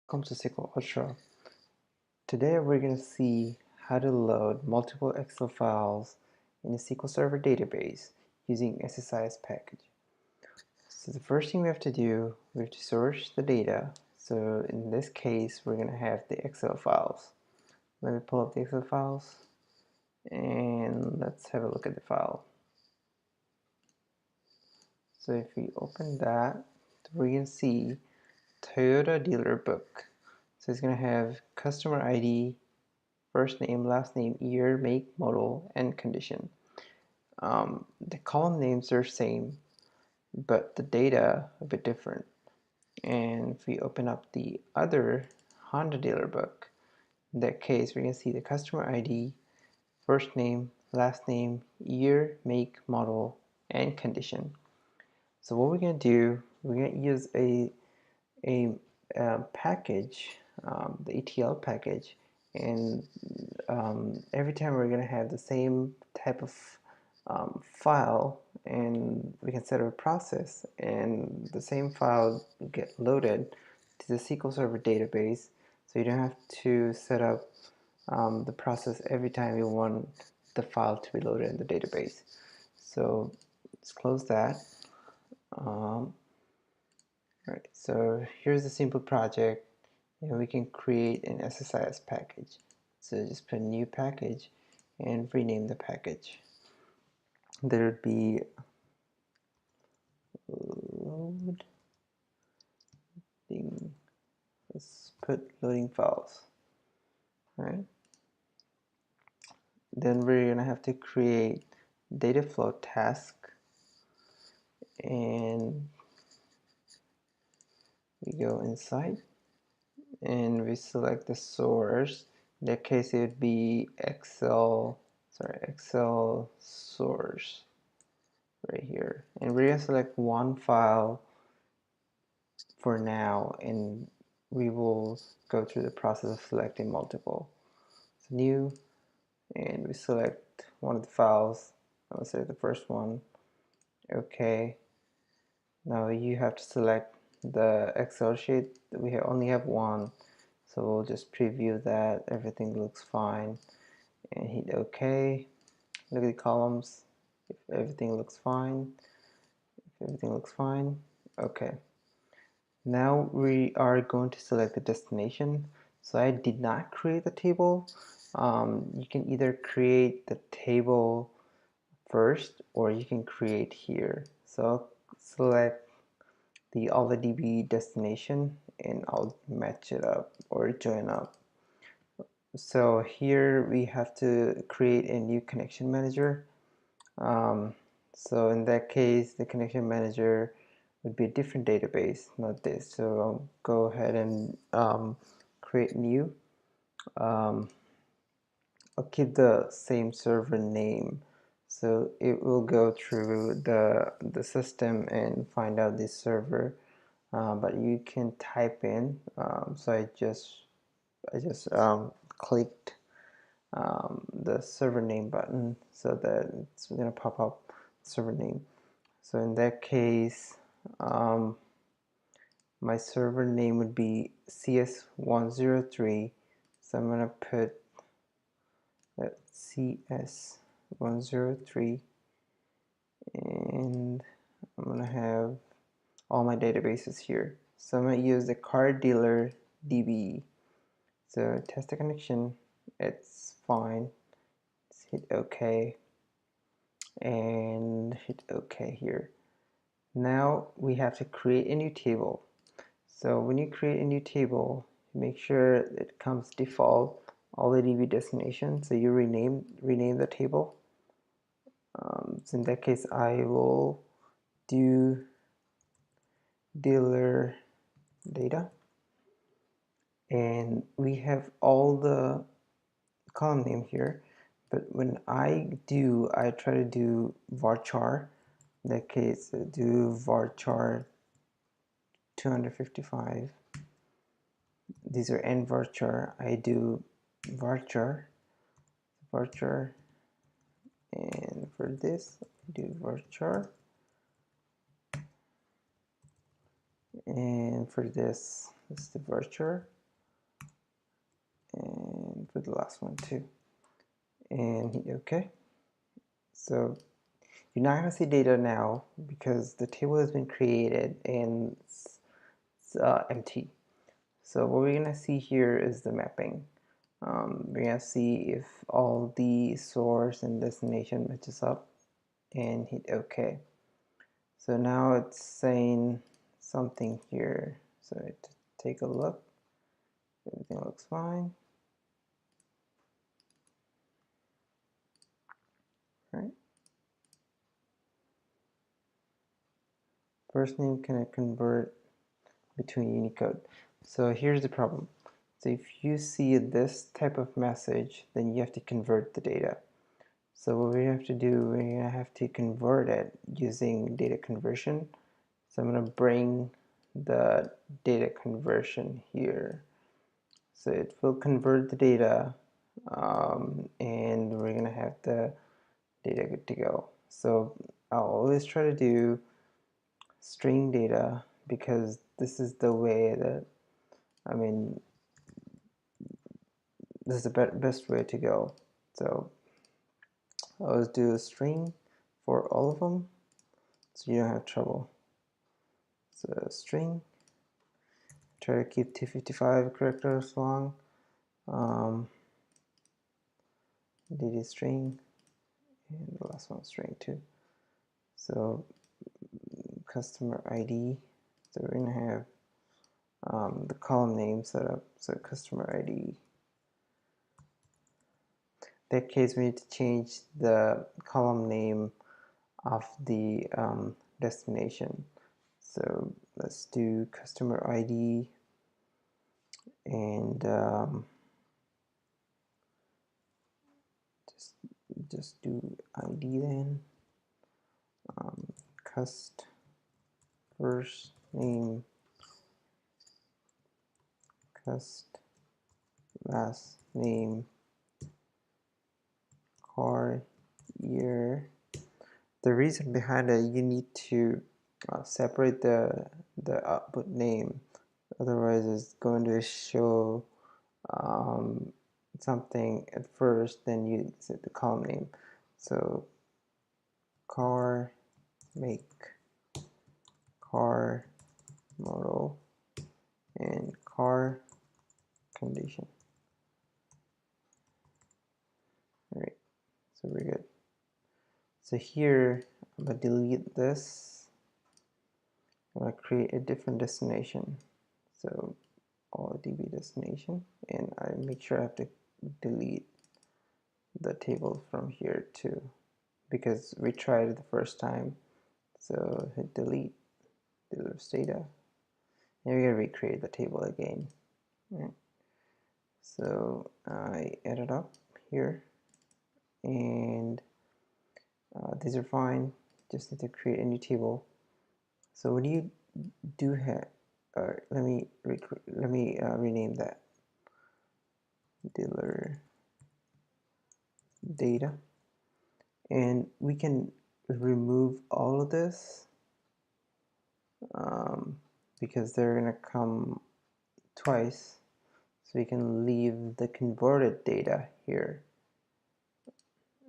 Welcome to SQL Ultra. Today we're going to see how to load multiple Excel files in a SQL Server database using SSIS package. So the first thing we have to do, we have to source the data. So in this case, we're going to have the Excel files. Let me pull up the Excel files and let's have a look at the file. So if we open that, we're going to see Toyota dealer book. So it's going to have customer ID, first name, last name, year, make, model, and condition. The column names are same, but the data a bit different. And if we open up the other Honda dealer book, in that case, we're going to see the customer ID, first name, last name, year, make, model, and condition. So what we're going to do, we're going to use a package, the ETL package, and every time we're going to have the same type of file, and we can set up a process, and the same file will get loaded to the SQL Server database, so you don't have to set up the process every time you want the file to be loaded in the database. So let's close that. Right, so here's a simple project, and we can create an SSIS package. So just put a new package and rename the package. There would be loading. Let's put loading files. All right. Then we're gonna have to create data flow task, and we go inside and we select the source. In that case, it would be Excel source right here. And we're going to select one file for now, and we will go through the process of selecting multiple. So new, and we select one of the files. I will select the first one. Okay. Now you have to select the Excel sheet. We only have one, so we'll just preview that. Everything looks fine, and hit OK. Look at the columns. If everything looks fine, okay. Now we are going to select the destination. So I did not create the table. You can either create the table first, or you can create here. So I'll select all the DB destination, and I'll match it up or join up. So here we have to create a new connection manager. So in that case, the connection manager would be a different database, not this. So I'll go ahead and create new. I'll keep the same server name, so it will go through the system and find out this server. But you can type in. So I just clicked the server name button, so that it's going to pop up server name. So in that case, my server name would be CS103. So I'm going to put that CS103, and I'm going to have all my databases here. So I'm going to use the car dealer DB. So test the connection, it's fine. Let's hit OK and hit OK here. Now we have to create a new table. So when you create a new table, make sure it comes default all the DB destination. So you rename the table. So in that case, I will do dealer data, and we have all the column name here. But when I try to do varchar. In that case, do varchar 255. These are n varchar. I do varchar, and for this, I do varchar, and for this, it's the varchar. and for the last one too, and hit OK. So you're not going to see data now because the table has been created and it's empty. So what we're going to see here is the mapping. We're going to see if all the source and destination matches up and hit OK. So now it's saying something here. So take a look. Everything looks fine. Right. First name can convert between Unicode. So here's the problem. So if you see this type of message, then you have to convert the data. So what we have to do, we're going to have to convert it using data conversion. So I'm going to bring the data conversion here. So it will convert the data, and we're going to have the data good to go. So I'll always try to do string data because this is the way that, this is the best way to go. So I'll always do a string for all of them so you don't have trouble. So string, try to keep 255 characters long. Data string, and the last one string too. So customer ID, so we're going to have the column name set up. So customer ID. In that case, we need to change the column name of the destination. So let's do customer ID and just do ID then. Cust first name, cust last name, car, year. The reason behind it, you need to separate the output name, otherwise it's going to show something at first, then you set the column name. So car, make, car, model, and car condition. All right, so we're good. So here I'm going to delete this. I'm going to create a different destination. So all DB destination, and I make sure I have to delete the table from here too, because we tried it the first time. So hit delete data, and we're going to recreate the table again. Right. So I add it up here, and these are fine. Just need to create a new table. So when you do have, let me rename that dealer data, and we can remove all of this because they're gonna come twice, so we can leave the converted data here.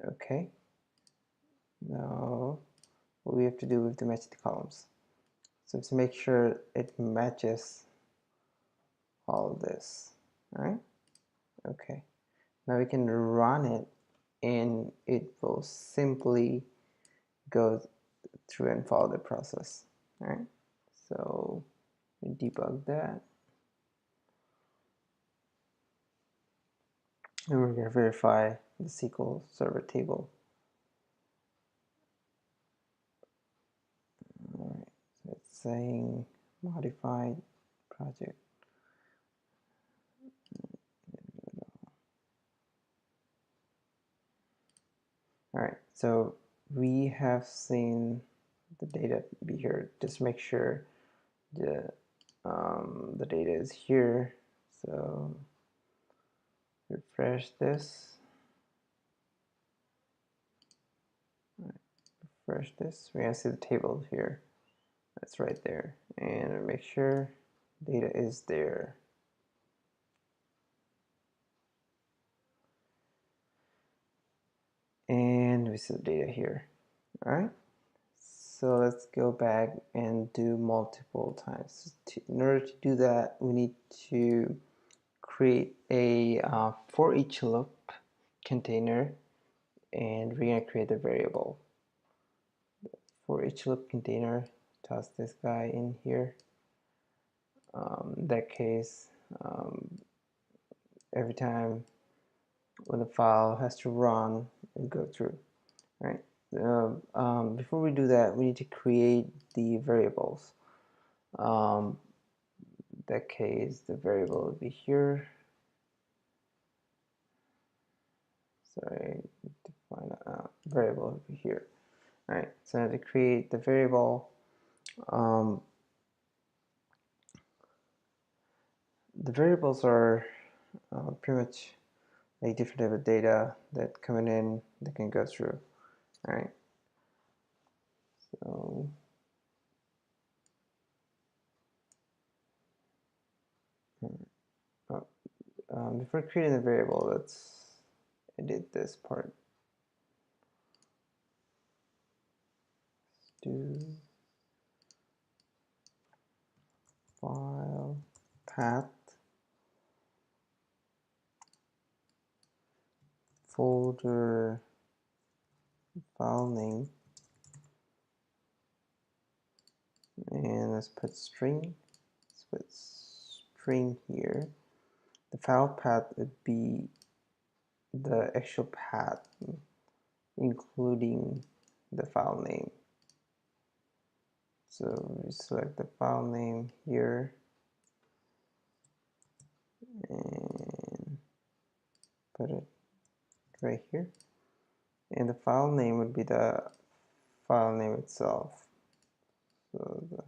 Okay, now what we have to do with the match the columns, so to make sure it matches all of this. All right, okay, now we can run it and it will simply go through and follow the process. All right, so we debug that, and we're going to verify the SQL Server table. All right, so it's saying modified project. All right, so we have seen the data be here. Just make sure the data is here. So refresh this. Right, refresh this. We're gonna see the table here. That's right there, and make sure data is there. we see the data here. All right. So let's go back and do multiple times. In order to do that, we need to create a for each loop container, and we're going to create a variable. For each loop container, toss this guy in here. In that case, every time when the file has to run, it go through. All right. Before we do that, we need to create the variables. In that case, the variable would be here. Sorry, define a variable would be here. All right. So to create the variable, the variables are pretty much like different type of data that coming in that can go through. All right. So before creating the variable, let's edit this part. Let's do file path folder file name, and let's put string. Let's put string here. The file path would be the actual path, including the file name. So we select the file name here and put it right here. And the file name would be the file name itself. So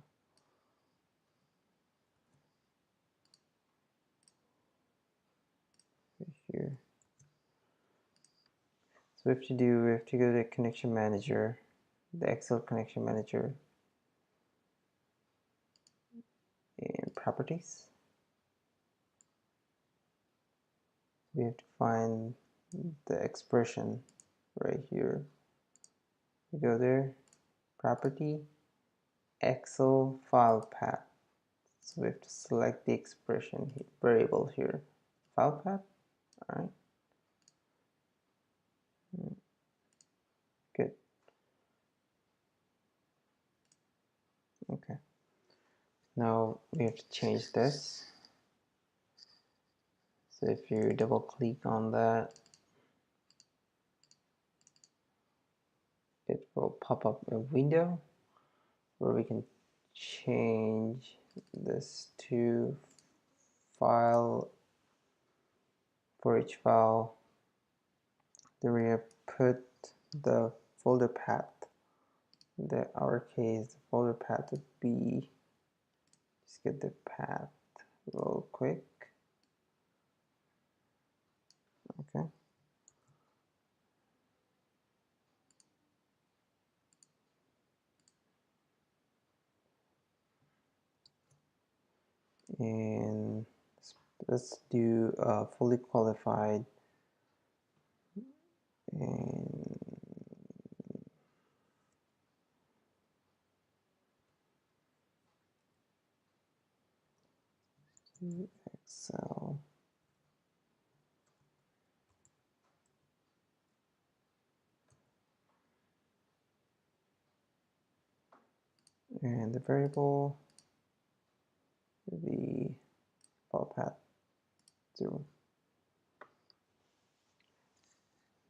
here. So we have to go to connection manager, the Excel connection manager, and properties. We have to find the expression right here. We go there, property, Excel file path. So we have to select the expression variable here, file path. All right. Good. Okay. Now we have to change this. So if you double click on that, it will pop up a window where we can change this to file for each file. Then we're going to put the folder path. In our case, the folder path would be, just get the path real quick. Okay. And let's do fully qualified, and Excel. And the variable will be file path 0.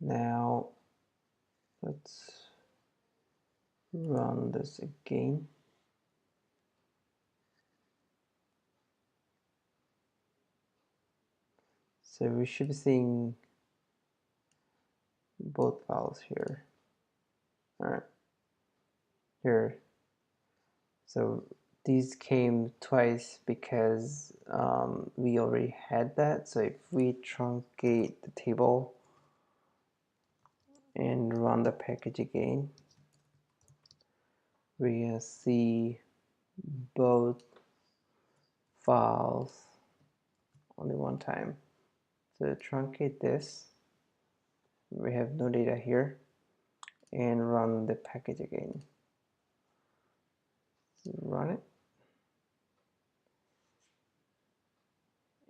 Now let's run this again. So we should be seeing both files here. All right, here. So these came twice because we already had that. So if we truncate the table and run the package again, we're gonna see both files only one time. So to truncate this, we have no data here. and run the package again. Run it,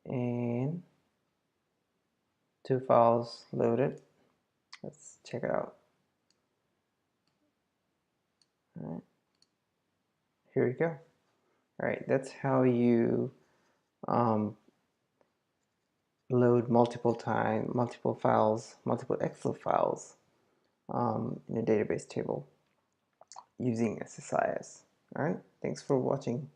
and 2 files loaded. Let's check it out. All right, here we go. All right, that's how you load multiple files, multiple Excel files in a database table using SSIS. All right, thanks for watching.